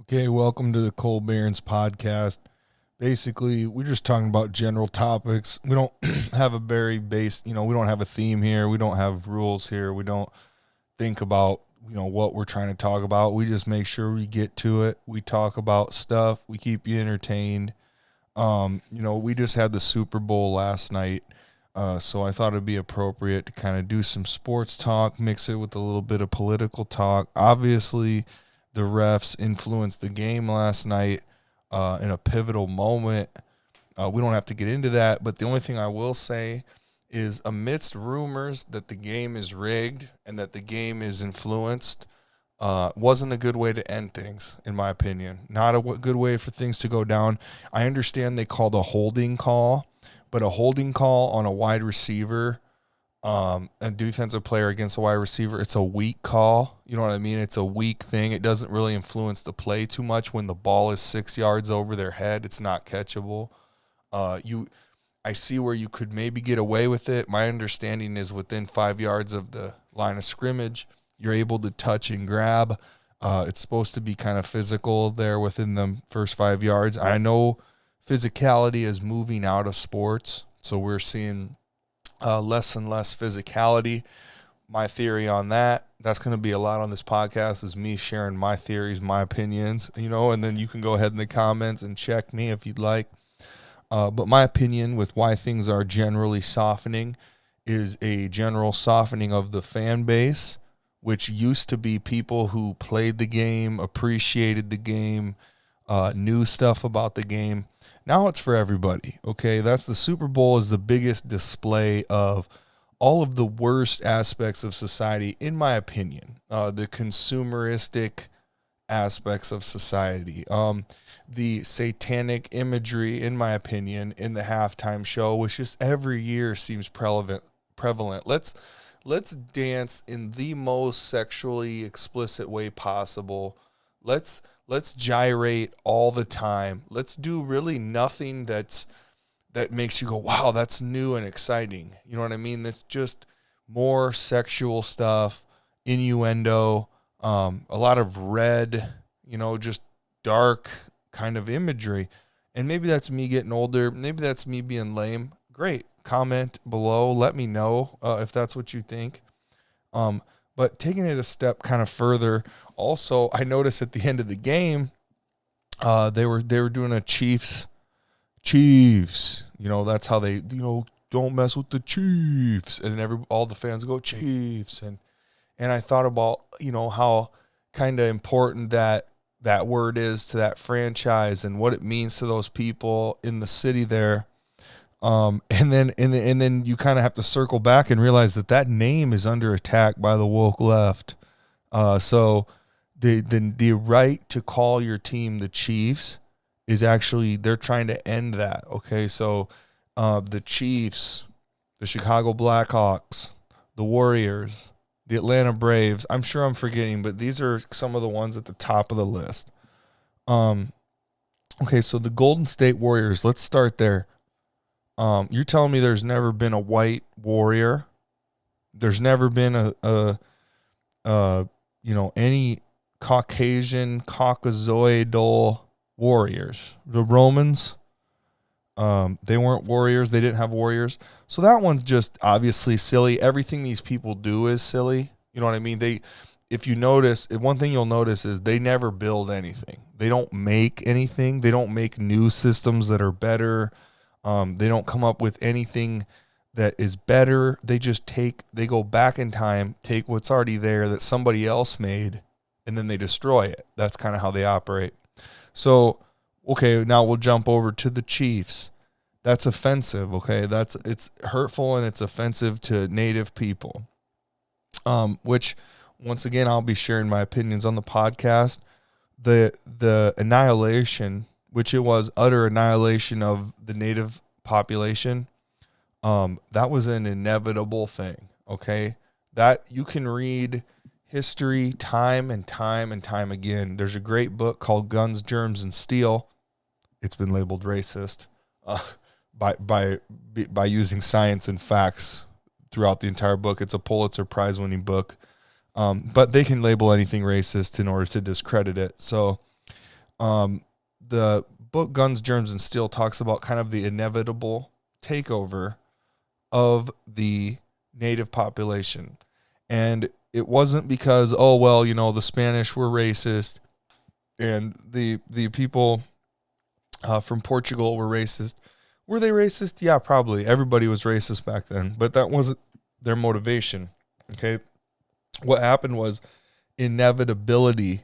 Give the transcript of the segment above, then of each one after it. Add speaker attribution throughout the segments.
Speaker 1: Okay, welcome to the Cole Barons podcast. Basically, we're just talking about general topics. We don't have a very base, we don't have a theme here. We don't have rules here. We don't think about, what we're trying to talk about. We just make sure we get to it. We talk about stuff. We keep you entertained. We just had the Super Bowl last night. So I thought it'd be appropriate to kind of do some sports talk, mix it with a little bit of political talk. Obviously, the refs influenced the game last night in a pivotal moment. We don't have to get into that, but the only thing I will say is amidst rumors that the game is rigged and that the game is influenced, wasn't a good way to end things, in my opinion. Not a good way for things to go down. I understand they called a holding call, but a holding call on a wide receiver, a defensive player against a wide receiver, it's a weak call. You know what I mean? It's a weak thing. It doesn't really influence the play too much. When the ball is 6 yards over their head, it's not catchable. I see where you could maybe get away with it. My understanding is within 5 yards of the line of scrimmage, you're able to touch and grab. It's supposed to be kind of physical there within the first 5 yards. I know physicality is moving out of sports, so we're seeing less and less physicality. My theory on that's going to be a lot on this podcast, is me sharing my theories, my opinions, and then you can go ahead in the comments and check me if you'd like. But my opinion with why things are generally softening is a general softening of the fan base, which used to be people who played the game, appreciated the game, knew stuff about the game. Now it's for everybody, okay? That's the Super Bowl is the biggest display of all of the worst aspects of society, in my opinion. The consumeristic aspects of society. The satanic imagery, in my opinion, in the halftime show, which just every year seems prevalent. Let's dance in the most sexually explicit way possible. Let's gyrate all the time. Let's do really nothing that makes you go, wow, that's new and exciting. You know what I mean? That's just more sexual stuff, innuendo, a lot of red, just dark kind of imagery. And maybe that's me getting older. Maybe that's me being lame. Great. Comment below. Let me know if that's what you think. But taking it a step kind of further, also, I noticed at the end of the game, they were doing a Chiefs. That's how they, don't mess with the Chiefs. And then all the fans go, Chiefs. And I thought about, how kind of important that word is to that franchise and what it means to those people in the city there. And then you kind of have to circle back and realize that name is under attack by the woke left. So the right to call your team the Chiefs is actually, they're trying to end that. Okay. So, the Chiefs, the Chicago Blackhawks, the Warriors, the Atlanta Braves, I'm sure I'm forgetting, but these are some of the ones at the top of the list. Okay. So the Golden State Warriors, let's start there. You're telling me there's never been a white warrior. There's never been any Caucasian, Caucasoidal warriors. The Romans, they weren't warriors. They didn't have warriors. So that one's just obviously silly. Everything these people do is silly. You know what I mean? If you notice, one thing you'll notice is they never build anything. They don't make anything. They don't make new systems that are better. They don't come up with anything that is better. They go back in time, take what's already there that somebody else made, and then they destroy it. That's kind of how they operate. So, okay, now we'll jump over to the Chiefs. That's offensive, okay? It's hurtful and it's offensive to native people. Which, once again, I'll be sharing my opinions on the podcast. The annihilation, which it was utter annihilation of the native population, that was an inevitable thing, okay? That you can read history time and time and time again. There's a great book called Guns, Germs, and Steel. It's been labeled racist by using science and facts throughout the entire book. It's a Pulitzer Prize winning book. But they can label anything racist in order to discredit it. So The book Guns, Germs, and Steel talks about kind of the inevitable takeover of the native population. And it wasn't because, oh, well, the Spanish were racist and the people from Portugal were racist. Were they racist? Yeah, probably. Everybody was racist back then, but that wasn't their motivation. Okay. What happened was inevitability,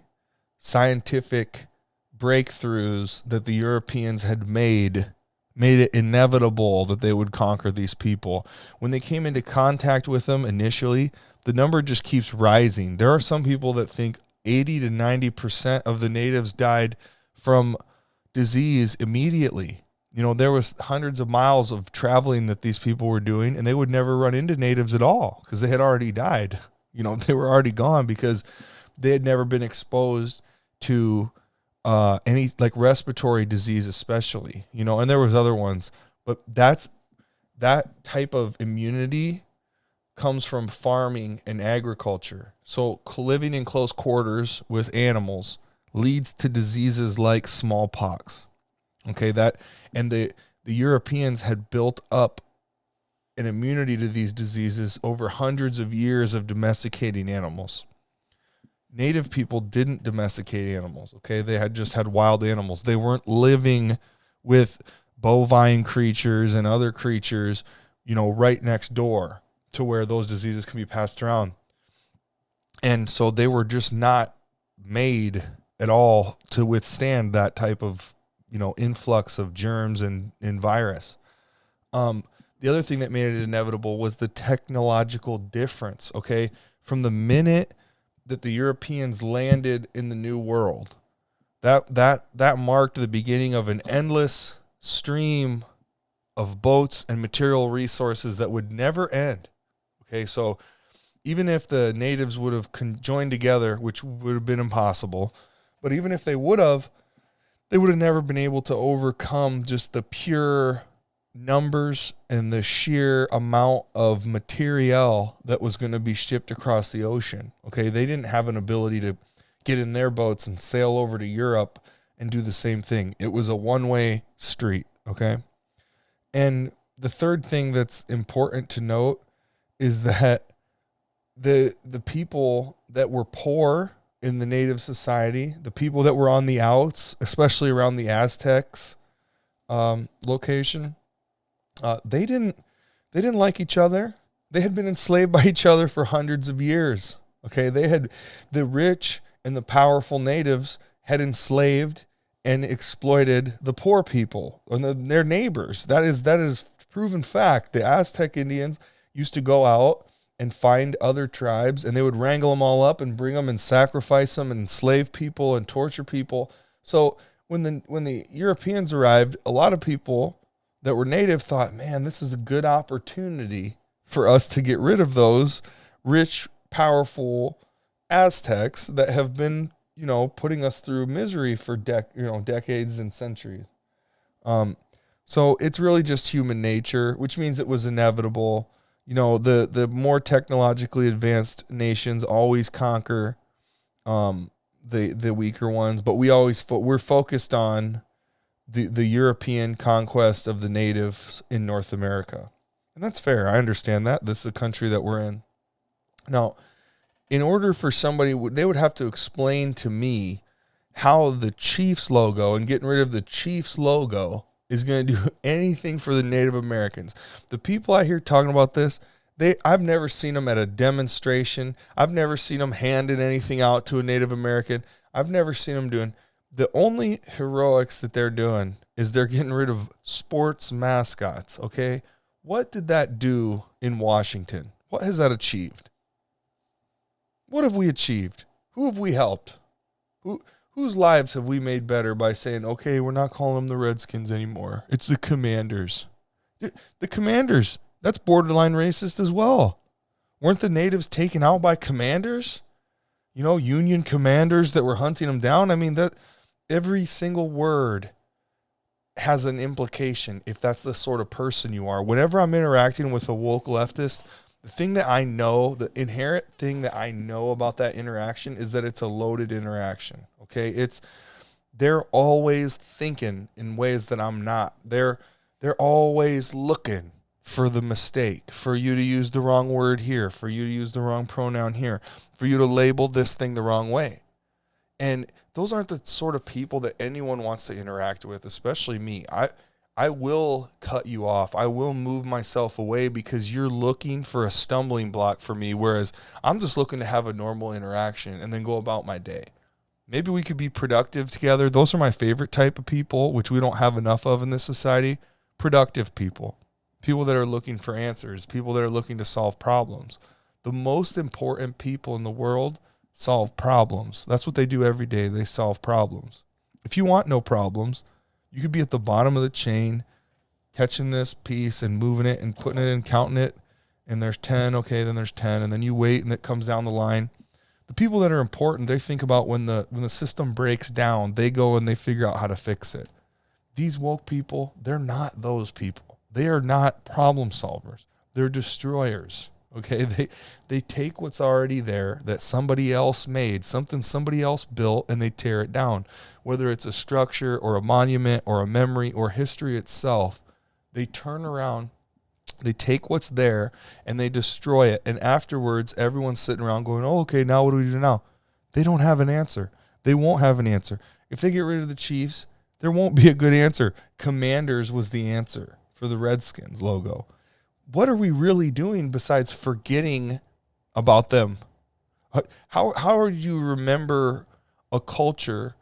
Speaker 1: scientific breakthroughs that the Europeans had made it inevitable that they would conquer these people. When they came into contact with them initially, the number just keeps rising. There are some people that think 80 to 90% of the natives died from disease immediately. There was hundreds of miles of traveling that these people were doing, and they would never run into natives at all because they had already died. They were already gone because they had never been exposed to any like respiratory disease, especially, and there was other ones, but that type of immunity comes from farming and agriculture. So living in close quarters with animals leads to diseases like smallpox. Okay, and the Europeans had built up an immunity to these diseases over hundreds of years of domesticating animals. Native people didn't domesticate animals, okay? They had just had wild animals. They weren't living with bovine creatures and other creatures, right next door to where those diseases can be passed around. And so they were just not made at all to withstand that type of, influx of germs and virus. The other thing that made it inevitable was the technological difference, okay? From the minute that the Europeans landed in the New World, that marked the beginning of an endless stream of boats and material resources that would never end. Okay, so even if the natives would have joined together, which would have been impossible, but even if they would have never been able to overcome just the pure numbers and the sheer amount of material that was going to be shipped across the ocean. Okay, they didn't have an ability to get in their boats and sail over to Europe and do the same thing. It was a one-way street, okay? And the third thing that's important to note is that the people that were poor in the native society, the people that were on the outs, especially around the Aztecs location, they didn't like each other. They had been enslaved by each other for hundreds of years. Okay, the rich and the powerful natives had enslaved and exploited the poor people and their neighbors. That is proven fact. The Aztec Indians used to go out and find other tribes, and they would wrangle them all up and bring them and sacrifice them and enslave people and torture people. So when the Europeans arrived, a lot of people that were native thought, man, this is a good opportunity for us to get rid of those rich, powerful Aztecs that have been, putting us through misery for decades and centuries. So it's really just human nature, which means it was inevitable. The more technologically advanced nations always conquer the weaker ones, but we're focused on the European conquest of the natives in North America. And that's fair. I understand that. This is the country that we're in. Now, in order for somebody, they would have to explain to me how the Chiefs logo and getting rid of the Chiefs logo is going to do anything for the Native Americans. The people I hear talking about this, I've never seen them at a demonstration. I've never seen them handing anything out to a Native American. I've never seen them doing. The only heroics that they're doing is they're getting rid of sports mascots, okay? What did that do in Washington? What has that achieved? What have we achieved? Who have we helped? Whose lives have we made better by saying, okay, we're not calling them the Redskins anymore. It's the Commanders. The Commanders, that's borderline racist as well. Weren't the natives taken out by commanders? Union commanders that were hunting them down? I mean, that every single word has an implication if that's the sort of person you are. Whenever I'm interacting with a woke leftist, the thing that I know, the inherent thing that I know about that interaction is that it's a loaded interaction. Okay, they're always thinking in ways that I'm not. They're always looking for the mistake, for you to use the wrong word here, for you to use the wrong pronoun here, for you to label this thing the wrong way. And those aren't the sort of people that anyone wants to interact with, especially me. I will cut you off. I will move myself away because you're looking for a stumbling block for me, whereas I'm just looking to have a normal interaction and then go about my day. Maybe we could be productive together. Those are my favorite type of people, which we don't have enough of in this society. Productive people. People that are looking for answers. People that are looking to solve problems. The most important people in the world solve problems. That's what they do every day. They solve problems. If you want no problems, you could be at the bottom of the chain, catching this piece and moving it and putting it in, counting it, and there's 10, okay, then there's 10, and then you wait and it comes down the line. The people that are important, they think about when the system breaks down, they go and they figure out how to fix it. These woke people, they're not those people. They are not problem solvers. They're destroyers. Okay, they take what's already there that somebody else made, something somebody else built, and they tear it down. Whether it's a structure or a monument or a memory or history itself, they turn around, they take what's there, and they destroy it. And afterwards, everyone's sitting around going, oh, okay, now what do we do now? They don't have an answer. They won't have an answer. If they get rid of the Chiefs, there won't be a good answer. Commanders was the answer for the Redskins logo. What are we really doing besides forgetting about them? How do you remember a culture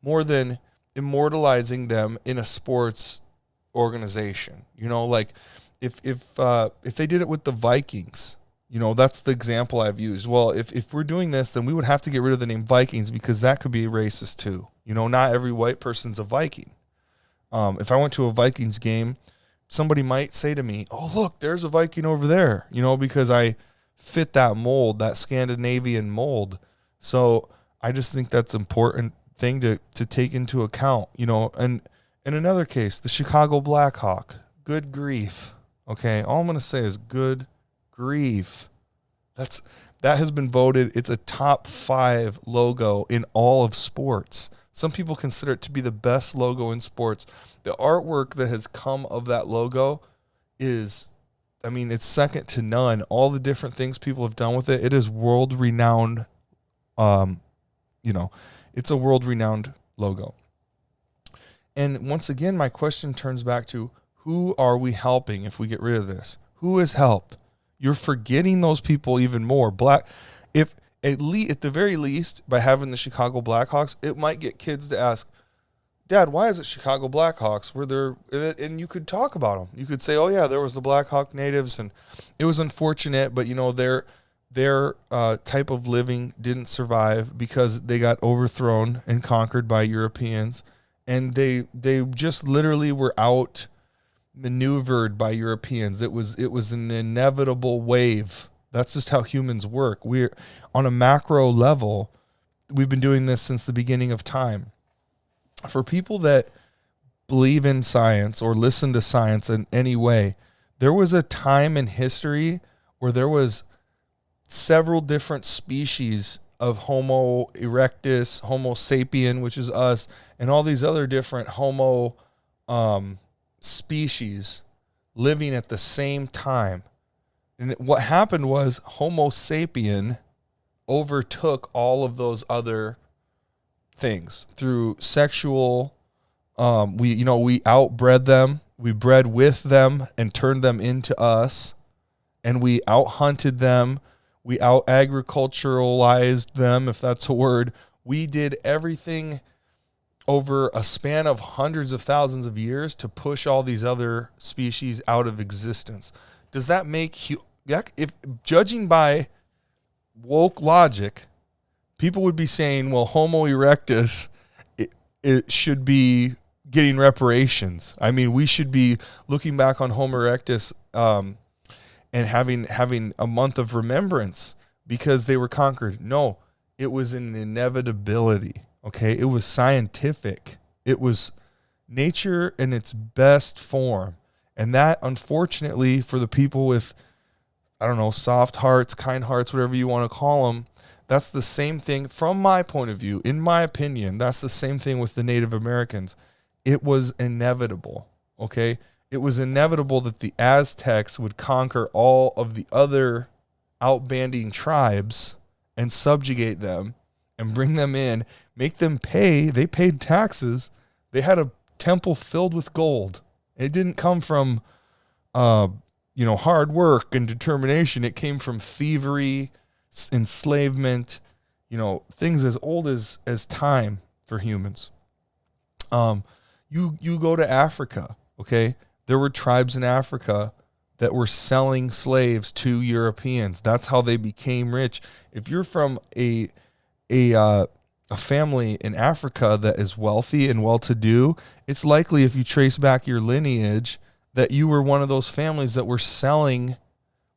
Speaker 1: more than immortalizing them in a sports organization? You know, like if they did it with the Vikings, you know, that's the example I've used. Well, if we're doing this, then we would have to get rid of the name Vikings because that could be racist too. You know, not every white person's a Viking. If I went to a Vikings game, somebody might say to me, oh, look, there's a Viking over there, you know, because I fit that mold, that Scandinavian mold. So I just think that's an important thing to take into account, you know. And in another case, the Chicago Blackhawk, good grief. Okay, all I'm going to say is good grief. That has been voted. It's a top 5 logo in all of sports. Some people consider it to be the best logo in sports. The artwork that has come of that logo is, I mean, it's second to none. All the different things people have done with it, it is world-renowned. You know, it's a world-renowned logo. And once again, my question turns back to, who are we helping if we get rid of this? Who is helped? You're forgetting those people even more. If at the very least, by having the Chicago Blackhawks, it might get kids to ask, Dad, why is it Chicago Blackhawks? Were there, and you could talk about them. You could say, oh yeah, there was the Blackhawk natives, and it was unfortunate, but you know their type of living didn't survive because they got overthrown and conquered by Europeans, and they just literally were outmaneuvered by Europeans. It was an inevitable wave. That's just how humans work. We're on a macro level. We've been doing this since the beginning of time. For people that believe in science or listen to science in any way, there was a time in history where there was several different species of Homo erectus, Homo sapien, which is us, and all these other different Homo species living at the same time. And what happened was Homo sapien overtook all of those other things through sexual. We outbred them. We bred with them and turned them into us, and we out-hunted them. We out-agriculturalized them, if that's a word. We did everything over a span of hundreds of thousands of years to push all these other species out of existence. Does that make you? If judging by woke logic, people would be saying, well, Homo erectus, it should be getting reparations. I mean, we should be looking back on Homo erectus and having a month of remembrance because they were conquered. No, it was an inevitability, okay? It was scientific. It was nature in its best form. And that, unfortunately, for the people with, I don't know, soft hearts, kind hearts, whatever you want to call them, That's the same thing from my point of view. In my opinion, that's the same thing with the Native Americans. It was inevitable, okay? It was inevitable that the Aztecs would conquer all of the other outbanding tribes and subjugate them and bring them in, make them pay. They paid taxes. They had a temple filled with gold. It didn't come from, hard work and determination. It came from thievery, enslavement, things as old as time for humans. You go to Africa, okay? There were tribes in Africa that were selling slaves to Europeans. That's how they became rich. If you're from a family in Africa that is wealthy and well-to-do, it's likely if you trace back your lineage that you were one of those families that were selling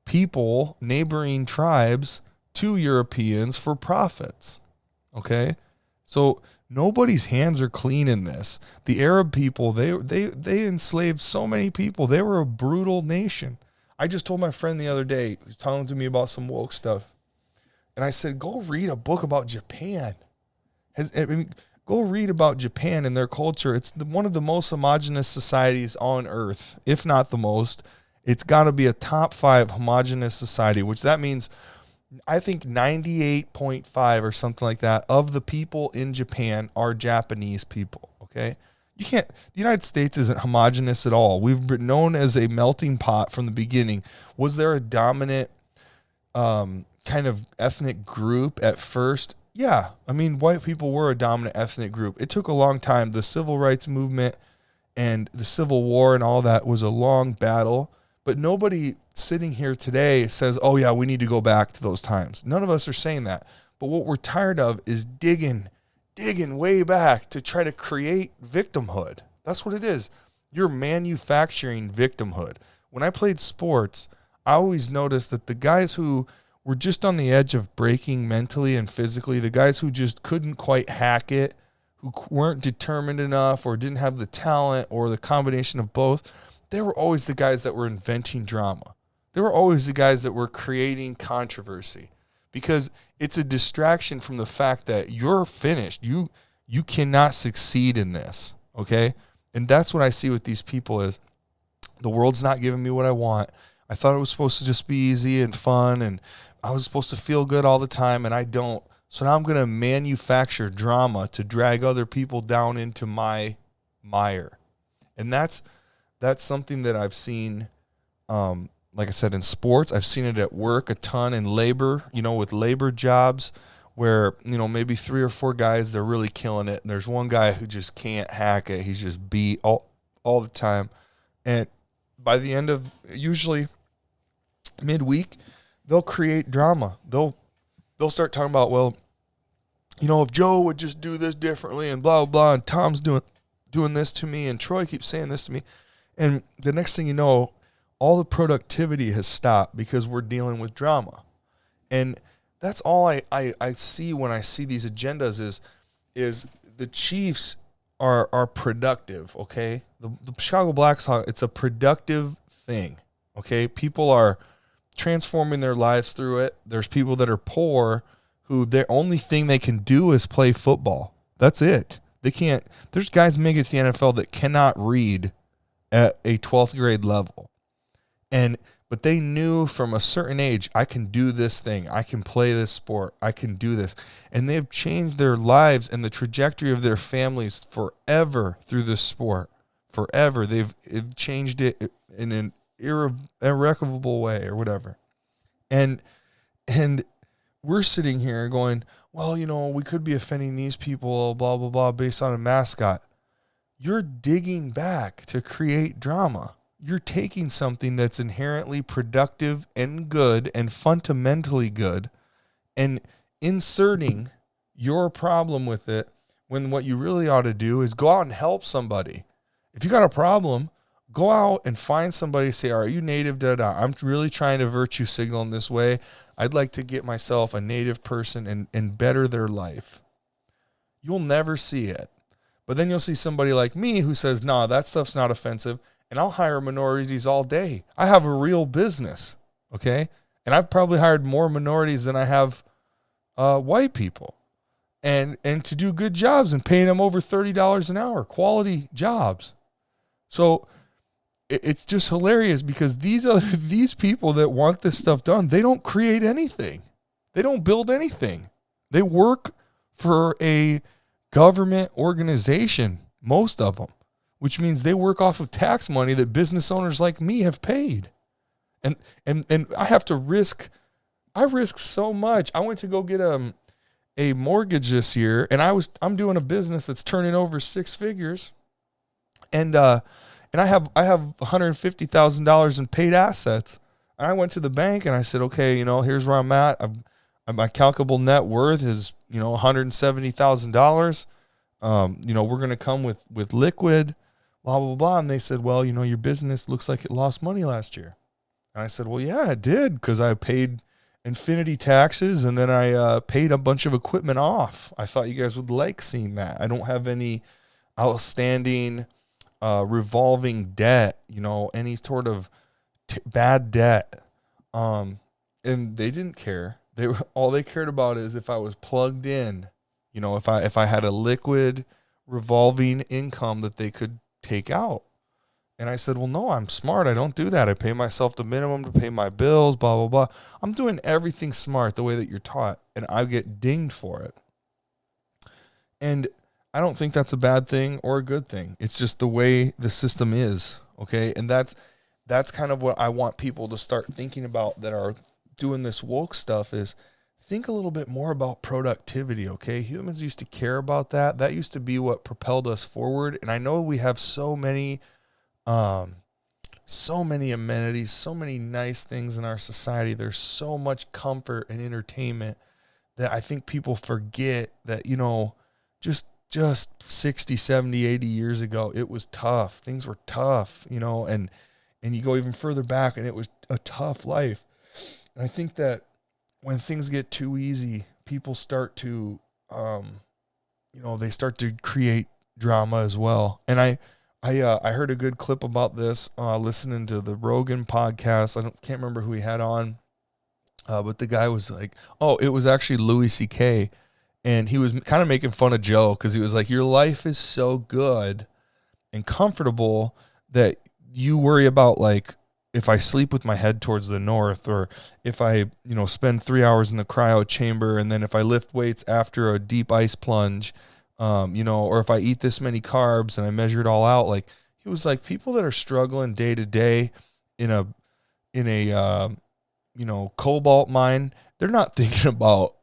Speaker 1: people, neighboring tribes, to Europeans for profits. Okay? So nobody's hands are clean in this. The Arab people, they enslaved so many people. They were a brutal nation. I just told my friend the other day, he was talking to me about some woke stuff. And I said, go read a book about Japan. Go read about Japan and their culture. It's one of the most homogenous societies on earth, if not the most. It's got to be a top 5 homogenous society, which that means I think 98.5 or something like that of the people in Japan are Japanese people, okay? The United States isn't homogenous at all. We've been known as a melting pot from the beginning. Was there a dominant kind of ethnic group at first? Yeah. I mean, white people were a dominant ethnic group. It took a long time. The civil rights movement and the Civil War and all that was a long battle. But nobody sitting here today says, oh, yeah, we need to go back to those times. None of us are saying that. But what we're tired of is digging way back to try to create victimhood. That's what it is. You're manufacturing victimhood. When I played sports, I always noticed that the guys who were just on the edge of breaking mentally and physically, the guys who just couldn't quite hack it, who weren't determined enough or didn't have the talent or the combination of both, they were always the guys that were inventing drama. They were always the guys that were creating controversy because it's a distraction from the fact that you're finished. You cannot succeed in this, okay? And that's what I see with these people is the world's not giving me what I want. I thought it was supposed to just be easy and fun and I was supposed to feel good all the time and I don't. So now I'm going to manufacture drama to drag other people down into my mire. And that's something that I've seen, like I said, in sports. I've seen it at work a ton in labor, with labor jobs where, maybe 3 or 4 guys, they're really killing it. And there's one guy who just can't hack it. He's just beat all the time. And by the end of usually midweek, they'll create drama. They'll start talking about, well, if Joe would just do this differently and blah, blah, and Tom's doing this to me and Troy keeps saying this to me. And the next thing you know, all the productivity has stopped because we're dealing with drama. And that's all I see when I see these agendas is the Chiefs are productive, okay? The Chicago Blackhawks, it's a productive thing, okay? People are transforming their lives through it. There's people that are poor who their only thing they can do is play football. That's it. There's guys making it to the NFL that cannot read at a 12th grade level. But they knew from a certain age, I can do this thing. I can play this sport. I can do this. And they've changed their lives and the trajectory of their families forever through this sport. Forever. They've changed it in an irrevocable way or whatever. And we're sitting here going, well, we could be offending these people, blah, blah, blah, based on a mascot. You're digging back to create drama. You're taking something that's inherently productive and good and fundamentally good and inserting your problem with it when what you really ought to do is go out and help somebody. If you got a problem, go out and find somebody, say, are you native? I'm really trying to virtue signal in this way. I'd like to get myself a native person and better their life. You'll never see it. But then you'll see somebody like me who says, no, that stuff's not offensive. And I'll hire minorities all day. I have a real business, okay? And I've probably hired more minorities than I have white people and to do good jobs and paying them over $30 an hour, quality jobs. So it's just hilarious because these people that want this stuff done, they don't create anything. They don't build anything. They work for a government organization, most of them, which means they work off of tax money that business owners like me have paid. And I have to risk so much. I went to go get a mortgage this year, and I'm doing a business that's turning over six figures. And I have $150,000 in paid assets. And I went to the bank and I said, okay, here's where I'm at. My calculable net worth is, $170,000. We're going to come with liquid, blah, blah, blah. And they said, well, your business looks like it lost money last year. And I said, well, yeah, it did, because I paid infinity taxes and then I paid a bunch of equipment off. I thought you guys would like seeing that. I don't have any outstanding revolving debt, any sort of bad debt. And they didn't care. All they cared about is if I was plugged in, if I had a liquid revolving income that they could take out. And I said, well, no, I'm smart. I don't do that. I pay myself the minimum to pay my bills, blah, blah, blah. I'm doing everything smart the way that you're taught, and I get dinged for it. And I don't think that's a bad thing or a good thing. It's just the way the system is, okay? And that's kind of what I want people to start thinking about that are doing this woke stuff is think a little bit more about productivity, okay? Humans used to care about that. That used to be what propelled us forward. And I know we have so many amenities, so many nice things in our society. There's so much comfort and entertainment that I think people forget that, just 60, 70, 80 years ago, it was tough. Things were tough, and you go even further back and it was a tough life. And I think that when things get too easy, people start to, they start to create drama as well. And I heard a good clip about this, listening to the Rogan podcast. Can't remember who he had on, but the guy was like, it was actually Louis C.K., and he was kind of making fun of Joe because he was like, your life is so good and comfortable that you worry about, like, if I sleep with my head towards the north, or if I, spend 3 hours in the cryo chamber, and then if I lift weights after a deep ice plunge, or if I eat this many carbs and I measure it all out. Like, he was like, people that are struggling day to day in a cobalt mine, they're not thinking about,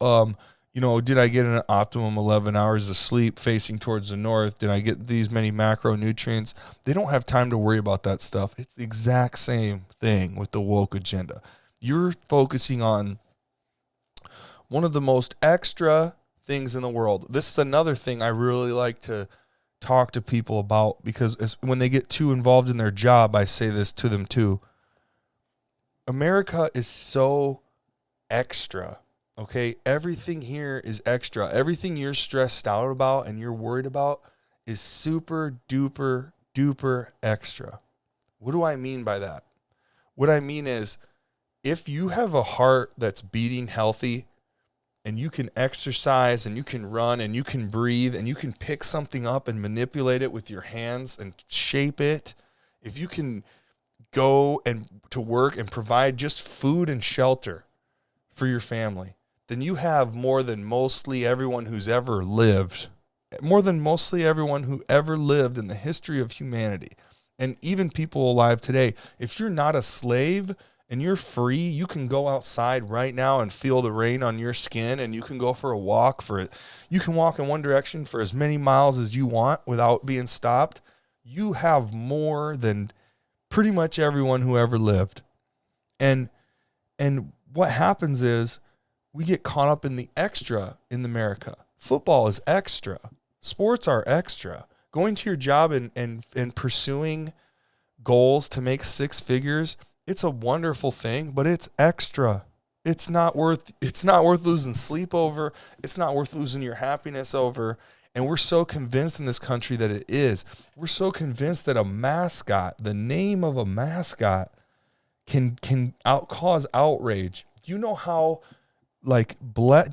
Speaker 1: did I get an optimum 11 hours of sleep facing towards the north? Did I get these many macronutrients? They don't have time to worry about that stuff. It's the exact same thing with the woke agenda. You're focusing on one of the most extra things in the world. This is another thing I really like to talk to people about, because when they get too involved in their job, I say this to them too. America is so extra. Okay, everything here is extra. Everything you're stressed out about and you're worried about is super duper duper extra. What do I mean by that? What I mean is, if you have a heart that's beating healthy, and you can exercise and you can run and you can breathe and you can pick something up and manipulate it with your hands and shape it, if you can go and to work and provide just food and shelter for your family, then you have more than mostly everyone who's ever lived, more than mostly everyone who ever lived in the history of humanity. And even people alive today, if you're not a slave and you're free, you can go outside right now and feel the rain on your skin, and you can go for a walk you can walk in one direction for as many miles as you want without being stopped. You have more than pretty much everyone who ever lived. And what happens is, we get caught up in the extra in America. Football is extra. Sports are extra. Going to your job and pursuing goals to make six figures, it's a wonderful thing, but it's extra. It's not worth losing sleep over. It's not worth losing your happiness over. And we're so convinced in this country that it is. We're so convinced that a mascot, the name of a mascot, can cause outrage. Do you know how do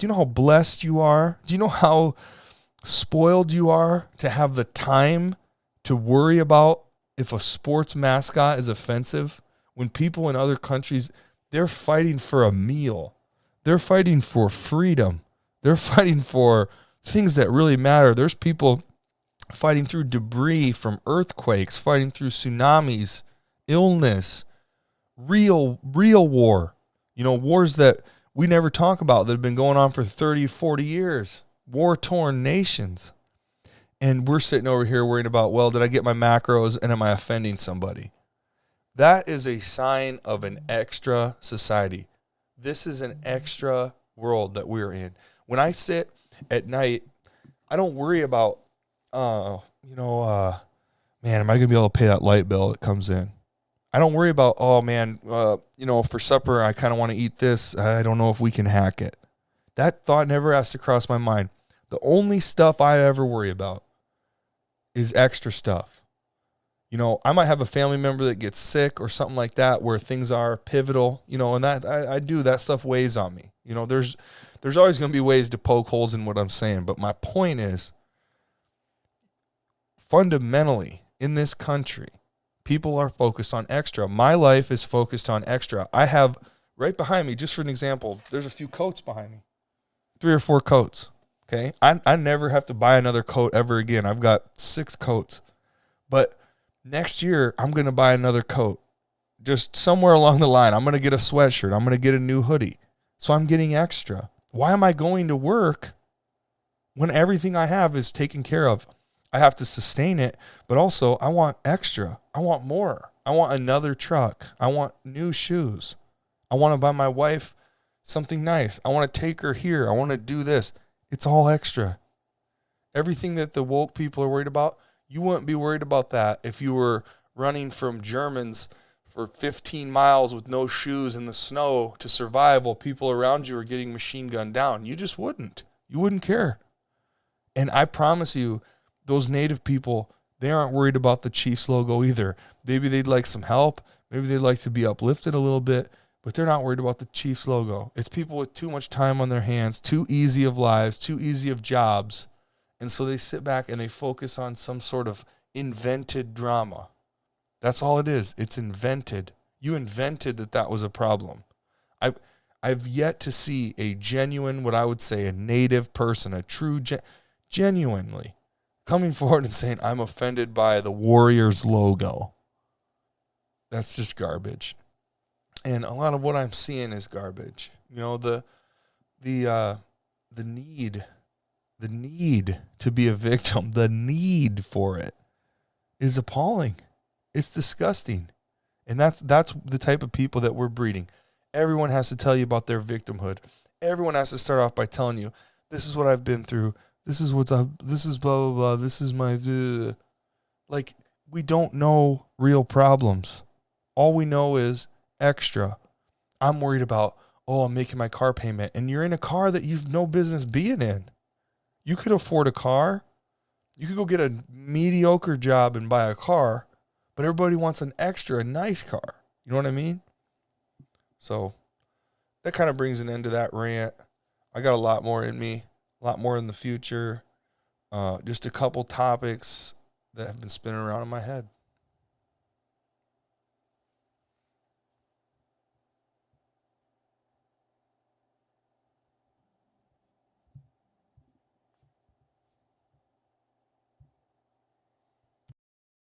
Speaker 1: you know how blessed you are? Do you know how spoiled you are to have the time to worry about if a sports mascot is offensive when people in other countries, they're fighting for a meal. They're fighting for freedom. They're fighting for things that really matter. There's people fighting through debris from earthquakes, fighting through tsunamis, illness, real war. Wars that we never talk about that have been going on for 30, 40 years. War-torn nations. And we're sitting over here worrying about, well, did I get my macros and am I offending somebody? That is a sign of an extra society. This is an extra world that we're in. When I sit at night, I don't worry about, man, am I going to be able to pay that light bill that comes in? I don't worry about, oh, man, for supper, I kind of want to eat this. I don't know if we can hack it. That thought never has to cross my mind. The only stuff I ever worry about is extra stuff. I might have a family member that gets sick or something like that where things are pivotal, and that that stuff weighs on me. There's always going to be ways to poke holes in what I'm saying. But my point is, fundamentally, in this country, people are focused on extra. My life is focused on extra. I have right behind me, just for an example, there's a few coats behind me, 3 or 4 coats. Okay. I never have to buy another coat ever again. I've got 6 coats, but next year I'm going to buy another coat. Just somewhere along the line, I'm going to get a sweatshirt. I'm going to get a new hoodie. So I'm getting extra. Why am I going to work when everything I have is taken care of? I have to sustain it, but also I want extra. I want more. I want another truck. I want new shoes. I want to buy my wife something nice. I want to take her here. I want to do this. It's all extra. Everything that the woke people are worried about, you wouldn't be worried about that if you were running from Germans for 15 miles with no shoes in the snow to survive while people around you are getting machine gunned down. You just wouldn't. You wouldn't care. And I promise you, those native people, they aren't worried about the Chiefs logo either. Maybe they'd like some help. Maybe they'd like to be uplifted a little bit, but they're not worried about the Chiefs logo. It's people with too much time on their hands, too easy of lives, too easy of jobs. And so they sit back and they focus on some sort of invented drama. That's all it is. It's invented. You invented that was a problem. I've yet to see a genuine, what I would say, a native person, a true, genuinely coming forward and saying, I'm offended by the Warriors logo. That's just garbage. And a lot of what I'm seeing is garbage. The need to be a victim, the need for it is appalling. It's disgusting. And that's the type of people that we're breeding. Everyone has to tell you about their victimhood. Everyone has to start off by telling you, this is what I've been through. This is this is blah, blah, blah. This is my, like, we don't know real problems. All we know is extra. I'm worried about, I'm making my car payment. And you're in a car that you've no business being in. You could afford a car. You could go get a mediocre job and buy a car, but everybody wants an extra, a nice car. You know what I mean? So that kind of brings an end to that rant. I got a lot more in me, a lot more in the future. Just a couple topics that have been spinning around in my head.